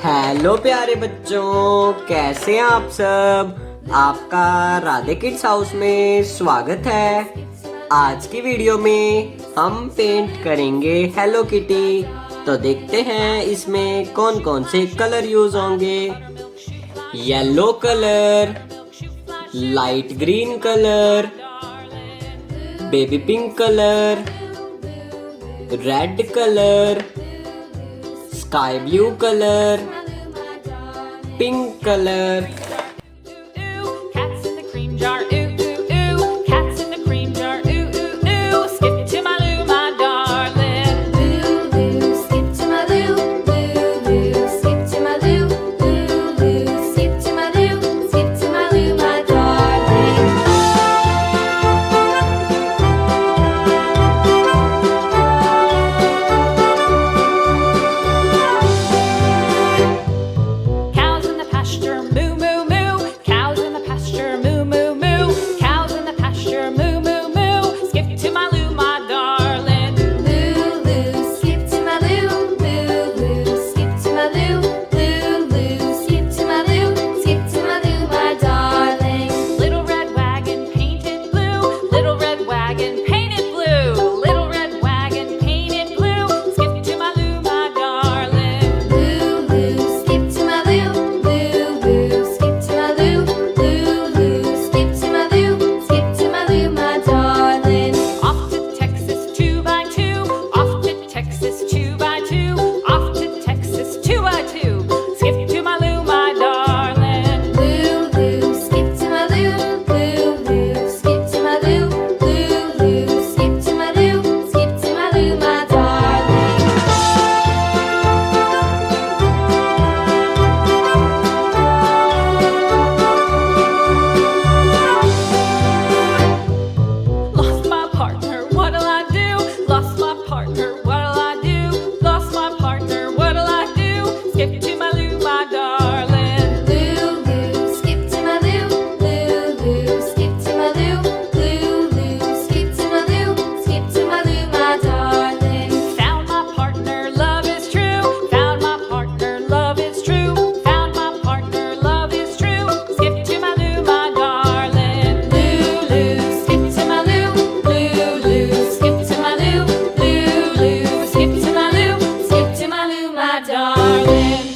Hello प्यारे बच्चों, कैसे हैं आप सब। आपका राधे किड्स हाउस में स्वागत है। आज की वीडियो में हम पेंट करेंगे हेलो किटी। तो देखते हैं इसमें कौन कौन से कलर यूज होंगे। Yellow colour, light green colour, baby pink colour, red colour, sky blue colour, pink colour. Cats in the cream jar, ooh ooh ooh. Cats in the cream jar, ooh ooh ooh. Skip to my Lou, my darling. Lou, Lou, skip to my Lou, Lou, Lou, skip to my Lou, Lou, Lou, skip to my Lou, skip to my Lou, my darling. Cows in the pasture, moo moo moo. Cows in the pasture, moo moo moo. Cows in the pasture, moo moo moo. Skip to my Lou, my darling. Lou, Lou, skip to my Lou, Lou, Lou, skip to my Lou, Lou, Lou, skip to my Lou, skip to my Lou, my darling. Little red wagon painted blue. Little red wagon painted blue. Little red wagon painted blue. Skip to my Lou, my darling. Lou, Lou, skip to my Lou, Lou, Lou, skip to my Lou, Lou, Lou, skip to my Lou, skip to my Lou, my darling. Off to Texas 2x2. Off to Texas 2x2. Off to Texas 2x2. Skip to my Lou, my darling. Lou, Lou, skip to my Lou, Lou, Lou, skip to my Lou, Lou, Lou, skip to my Lou, skip to my Lou, my darling. Lost my partner, what'll I do? Lost my partner, what'll I do? Lost my partner, what'll I do? Skip to my Lou, my darling. Lou, Lou, skip to my Lou, Lou, Lou, skip to my Lou, Lou, Lou, skip to my Lou, skip to my Lou, my darling. Found my partner, love is true. Found my partner, love is true. Found my partner, love is true. Skip to my Lou, my darling. Lou, Lou, skip to my Lou, Lou, Lou, skip to my Lou, Lou, Lou, skip to my Lou, skip to my Lou, my darling.